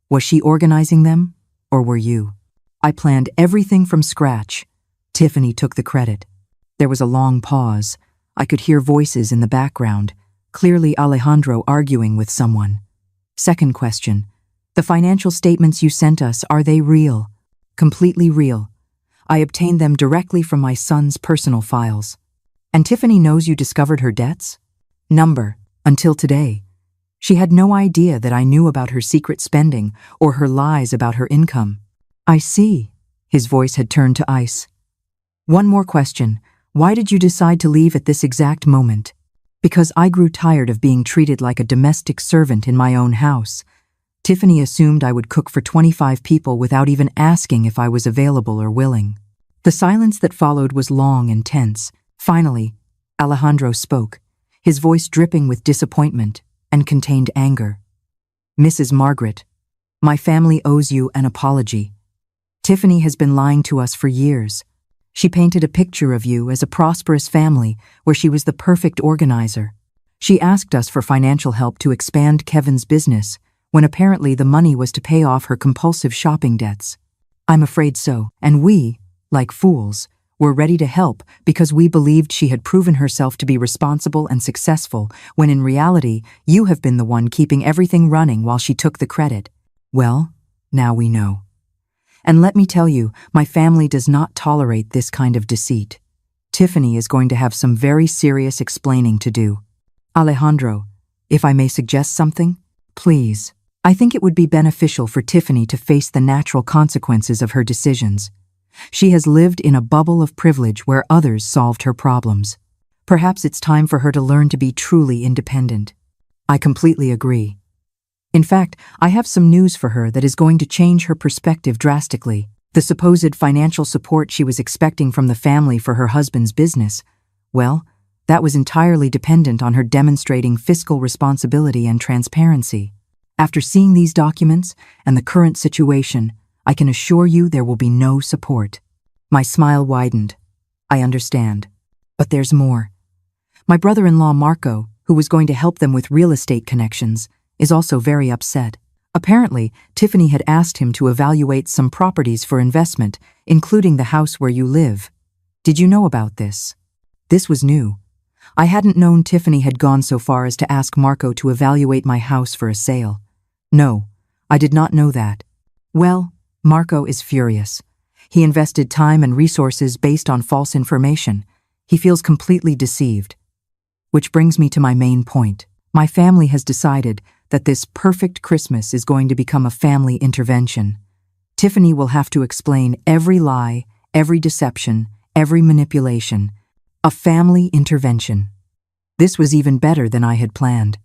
was she organizing them or were you? I planned everything from scratch. Tiffany took the credit. There was a long pause. I could hear voices in the background, clearly Alejandro arguing with someone. Second question. The financial statements you sent us, are they real? Completely real. I obtained them directly from my son's personal files. And Tiffany knows you discovered her debts? Number. Until today. She had no idea that I knew about her secret spending or her lies about her income. I see. His voice had turned to ice. One more question. Why did you decide to leave at this exact moment? Because I grew tired of being treated like a domestic servant in my own house. Tiffany assumed I would cook for 25 people without even asking if I was available or willing. The silence that followed was long and tense. Finally, Alejandro spoke, his voice dripping with disappointment and contained anger. Mrs. Margaret, my family owes you an apology. Tiffany has been lying to us for years. She painted a picture of you as a prosperous family where she was the perfect organizer. She asked us for financial help to expand Kevin's business, when apparently the money was to pay off her compulsive shopping debts. I'm afraid so, and we, like fools, were ready to help because we believed she had proven herself to be responsible and successful, when in reality, you have been the one keeping everything running while she took the credit. Well, now we know. And let me tell you, my family does not tolerate this kind of deceit. Tiffany is going to have some very serious explaining to do. Alejandro, if I may suggest something, please. I think it would be beneficial for Tiffany to face the natural consequences of her decisions. She has lived in a bubble of privilege where others solved her problems. Perhaps it's time for her to learn to be truly independent. I completely agree. In fact, I have some news for her that is going to change her perspective drastically. The supposed financial support she was expecting from the family for her husband's business, well, that was entirely dependent on her demonstrating fiscal responsibility and transparency. After seeing these documents and the current situation, I can assure you there will be no support. My smile widened. I understand. But there's more. My brother-in-law Marco, who was going to help them with real estate connections, is also very upset. Apparently, Tiffany had asked him to evaluate some properties for investment, including the house where you live. Did you know about this? This was new. I hadn't known Tiffany had gone so far as to ask Marco to evaluate my house for a sale. No, I did not know that. Well, Marco is furious. He invested time and resources based on false information. He feels completely deceived. Which brings me to my main point. My family has decided that this perfect Christmas is going to become a family intervention. Tiffany will have to explain every lie, every deception, every manipulation. A family intervention. This was even better than I had planned.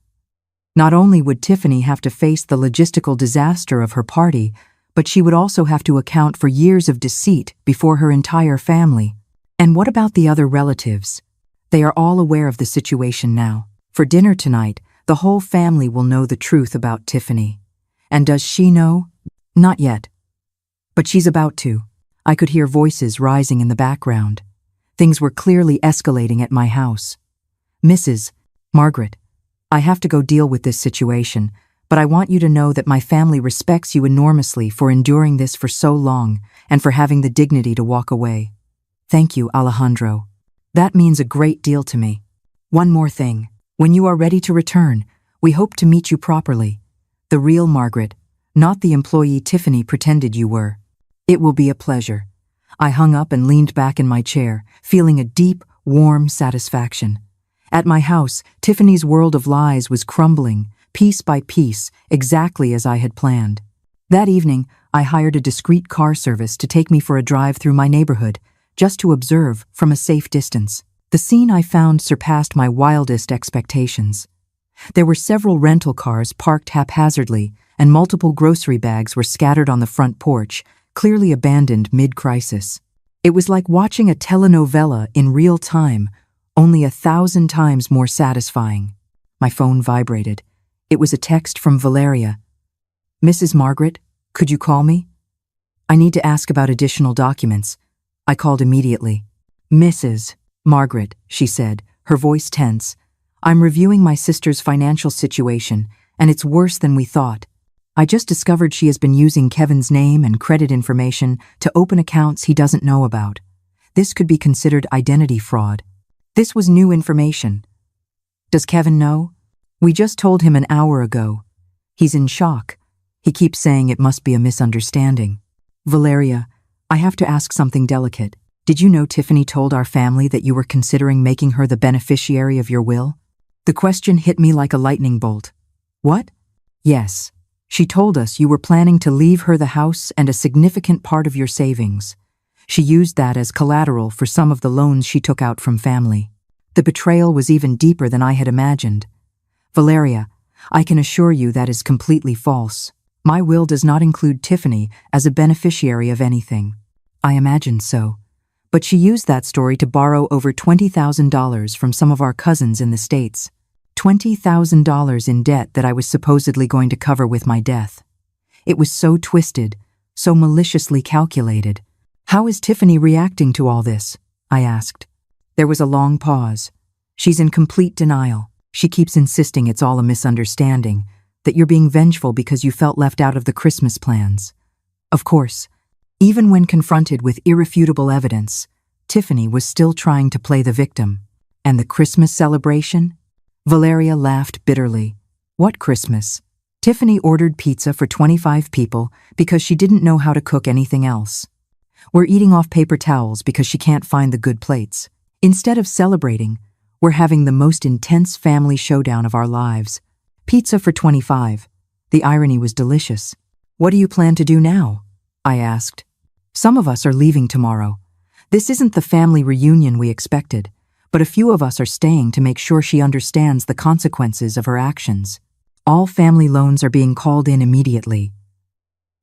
Not only would Tiffany have to face the logistical disaster of her party, but she would also have to account for years of deceit before her entire family. And what about the other relatives? They are all aware of the situation now. For dinner tonight, the whole family will know the truth about Tiffany. And does she know? Not yet. But she's about to. I could hear voices rising in the background. Things were clearly escalating at my house. Mrs. Margaret, I have to go deal with this situation, but I want you to know that my family respects you enormously for enduring this for so long and for having the dignity to walk away. Thank you, Alejandro. That means a great deal to me. One more thing. When you are ready to return, we hope to meet you properly. The real Margaret, not the employee Tiffany pretended you were. It will be a pleasure. I hung up and leaned back in my chair, feeling a deep, warm satisfaction. At my house, Tiffany's world of lies was crumbling, piece by piece, exactly as I had planned. That evening, I hired a discreet car service to take me for a drive through my neighborhood, just to observe from a safe distance. The scene I found surpassed my wildest expectations. There were several rental cars parked haphazardly, and multiple grocery bags were scattered on the front porch, clearly abandoned mid-crisis. It was like watching a telenovela in real time, only 1,000 times more satisfying. My phone vibrated. It was a text from Valeria. Mrs. Margaret, could you call me? I need to ask about additional documents. I called immediately. Mrs. Margaret, she said, her voice tense. I'm reviewing my sister's financial situation, and it's worse than we thought. I just discovered she has been using Kevin's name and credit information to open accounts he doesn't know about. This could be considered identity fraud. This was new information. Does Kevin know? We just told him an hour ago. He's in shock. He keeps saying it must be a misunderstanding. Valeria, I have to ask something delicate. Did you know Tiffany told our family that you were considering making her the beneficiary of your will? The question hit me like a lightning bolt. What? Yes. She told us you were planning to leave her the house and a significant part of your savings. She used that as collateral for some of the loans she took out from family. The betrayal was even deeper than I had imagined. Valeria, I can assure you that is completely false. My will does not include Tiffany as a beneficiary of anything. I imagined so. But she used that story to borrow over $20,000 from some of our cousins in the States. $20,000 in debt that I was supposedly going to cover with my death. It was so twisted, so maliciously calculated. How is Tiffany reacting to all this? I asked. There was a long pause. She's in complete denial. She keeps insisting it's all a misunderstanding, that you're being vengeful because you felt left out of the Christmas plans. Of course, even when confronted with irrefutable evidence, Tiffany was still trying to play the victim. And the Christmas celebration? Valeria laughed bitterly. What Christmas? Tiffany ordered pizza for 25 people because she didn't know how to cook anything else. We're eating off paper towels because she can't find the good plates. Instead of celebrating, we're having the most intense family showdown of our lives. Pizza for 25. The irony was delicious. What do you plan to do now? I asked. Some of us are leaving tomorrow. This isn't the family reunion we expected, but a few of us are staying to make sure she understands the consequences of her actions. All family loans are being called in immediately.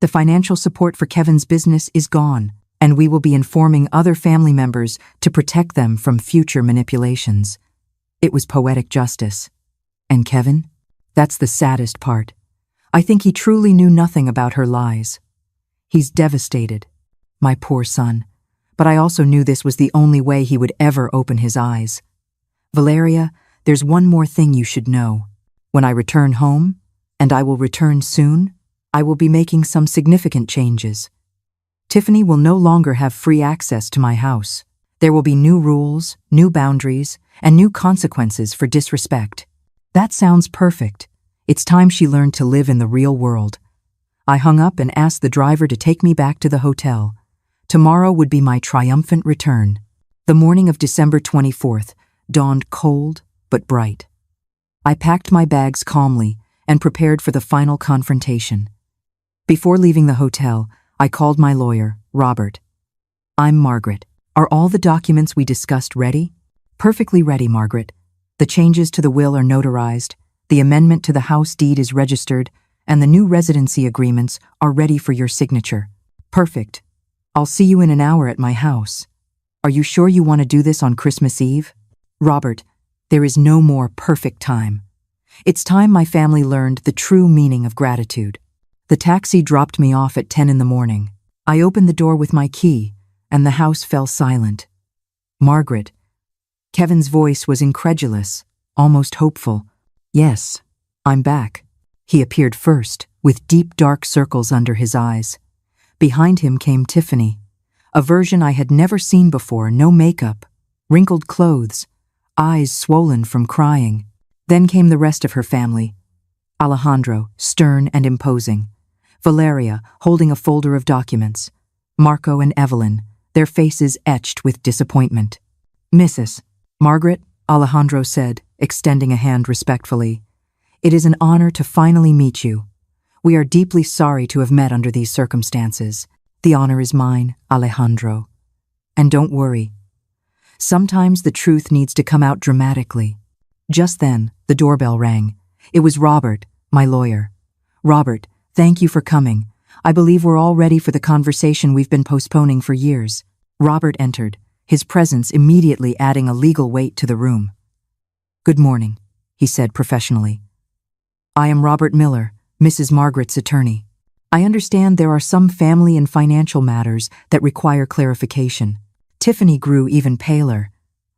The financial support for Kevin's business is gone, and we will be informing other family members to protect them from future manipulations. It was poetic justice. And Kevin? That's the saddest part. I think he truly knew nothing about her lies. He's devastated. My poor son. But I also knew this was the only way he would ever open his eyes. Valeria, there's one more thing you should know. When I return home, and I will return soon, I will be making some significant changes. Tiffany will no longer have free access to my house. There will be new rules, new boundaries, and new consequences for disrespect. That sounds perfect. It's time she learned to live in the real world. I hung up and asked the driver to take me back to the hotel. Tomorrow would be my triumphant return. The morning of December 24th dawned cold but bright. I packed my bags calmly and prepared for the final confrontation. Before leaving the hotel, I called my lawyer, Robert. I'm Margaret. Are all the documents we discussed ready? Perfectly ready, Margaret. The changes to the will are notarized, the amendment to the house deed is registered, and the new residency agreements are ready for your signature. Perfect. I'll see you in an hour at my house. Are you sure you want to do this on Christmas Eve? Robert, there is no more perfect time. It's time my family learned the true meaning of gratitude. The taxi dropped me off at 10 in the morning. I opened the door with my key, and the house fell silent. Margaret. Kevin's voice was incredulous, almost hopeful. Yes, I'm back. He appeared first, with deep dark circles under his eyes. Behind him came Tiffany, a version I had never seen before, no makeup, wrinkled clothes, eyes swollen from crying. Then came the rest of her family. Alejandro, stern and imposing. Valeria, holding a folder of documents. Marco and Evelyn, their faces etched with disappointment. Mrs. Margaret, Alejandro said, extending a hand respectfully. It is an honor to finally meet you. We are deeply sorry to have met under these circumstances. The honor is mine, Alejandro. And don't worry. Sometimes the truth needs to come out dramatically. Just then, the doorbell rang. It was Robert, my lawyer. Robert, thank you for coming. I believe we're all ready for the conversation we've been postponing for years. Robert entered, his presence immediately adding a legal weight to the room. Good morning, he said professionally. I am Robert Miller, Mrs. Margaret's attorney. I understand there are some family and financial matters that require clarification. Tiffany grew even paler.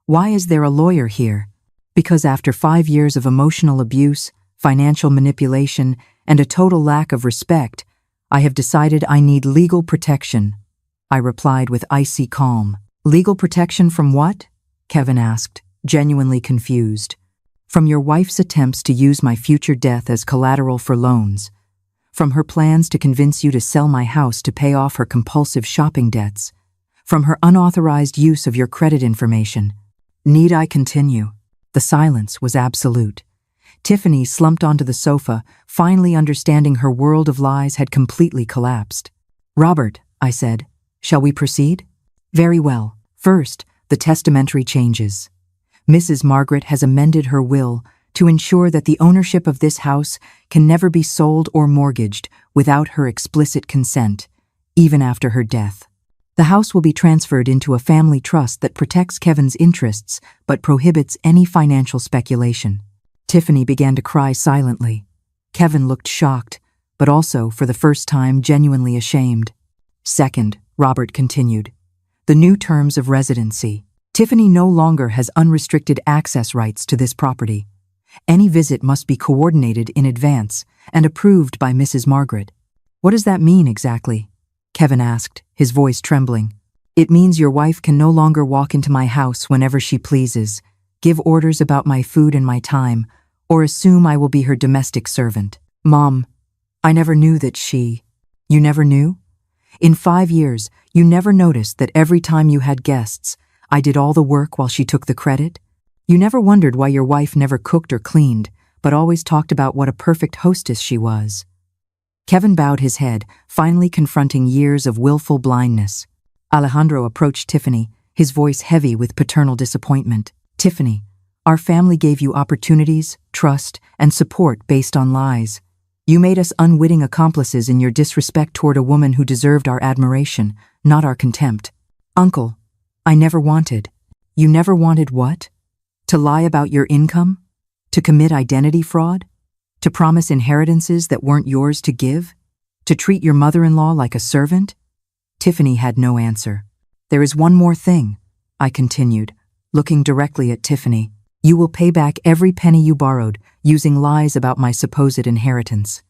Why is there a lawyer here? Because after 5 years of emotional abuse, financial manipulation, and a total lack of respect, I have decided I need legal protection, I replied with icy calm. Legal protection from what? Kevin asked, genuinely confused. From your wife's attempts to use my future death as collateral for loans. From her plans to convince you to sell my house to pay off her compulsive shopping debts. From her unauthorized use of your credit information. Need I continue? The silence was absolute. Tiffany slumped onto the sofa, finally understanding her world of lies had completely collapsed. Robert, I said, shall we proceed? Very well. First, the testamentary changes. Mrs. Margaret has amended her will to ensure that the ownership of this house can never be sold or mortgaged without her explicit consent, even after her death. The house will be transferred into a family trust that protects Kevin's interests but prohibits any financial speculation. Tiffany began to cry silently. Kevin looked shocked, but also, for the first time, genuinely ashamed. Second, Robert continued, the new terms of residency. Tiffany no longer has unrestricted access rights to this property. Any visit must be coordinated in advance and approved by Mrs. Margaret. What does that mean exactly? Kevin asked, his voice trembling. It means your wife can no longer walk into my house whenever she pleases, give orders about my food and my time, or assume I will be her domestic servant. Mom, I never knew that she... You never knew? In 5 years, you never noticed that every time you had guests, I did all the work while she took the credit? You never wondered why your wife never cooked or cleaned, but always talked about what a perfect hostess she was. Kevin bowed his head, finally confronting years of willful blindness. Alejandro approached Tiffany, his voice heavy with paternal disappointment. Tiffany, our family gave you opportunities, trust, and support based on lies. You made us unwitting accomplices in your disrespect toward a woman who deserved our admiration, not our contempt. Uncle, I never wanted. You never wanted what? To lie about your income? To commit identity fraud? To promise inheritances that weren't yours to give? To treat your mother-in-law like a servant? Tiffany had no answer. There is one more thing, I continued, looking directly at Tiffany. You will pay back every penny you borrowed, using lies about my supposed inheritance.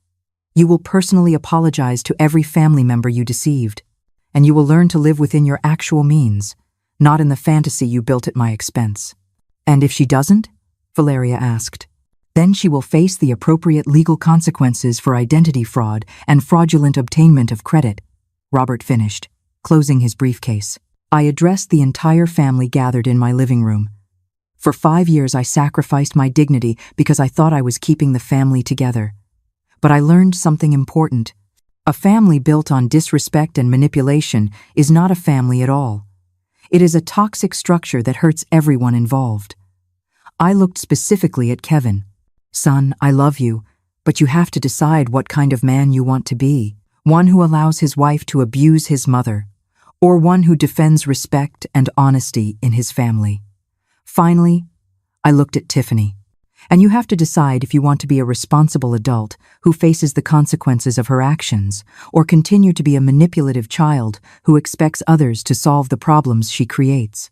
You will personally apologize to every family member you deceived, and you will learn to live within your actual means, not in the fantasy you built at my expense. And if she doesn't? Valeria asked. Then she will face the appropriate legal consequences for identity fraud and fraudulent obtainment of credit, Robert finished, closing his briefcase. I addressed the entire family gathered in my living room. For 5 years I sacrificed my dignity because I thought I was keeping the family together. But I learned something important. A family built on disrespect and manipulation is not a family at all. It is a toxic structure that hurts everyone involved. I looked specifically at Kevin. Son, I love you, but you have to decide what kind of man you want to be. One who allows his wife to abuse his mother, or one who defends respect and honesty in his family. Finally, I looked at Tiffany. And you have to decide if you want to be a responsible adult who faces the consequences of her actions, or continue to be a manipulative child who expects others to solve the problems she creates.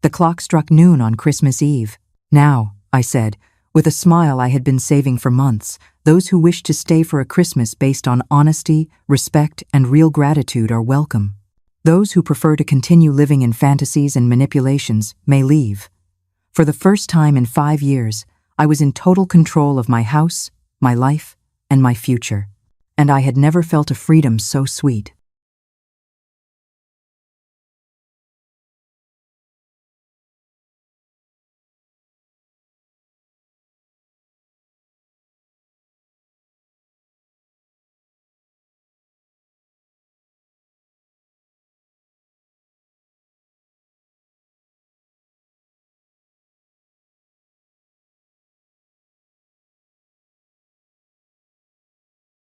The clock struck noon on Christmas Eve. Now, I said, with a smile I had been saving for months, those who wish to stay for a Christmas based on honesty, respect, and real gratitude are welcome. Those who prefer to continue living in fantasies and manipulations may leave. For the first time in 5 years, I was in total control of my house, my life, and my future, and I had never felt a freedom so sweet.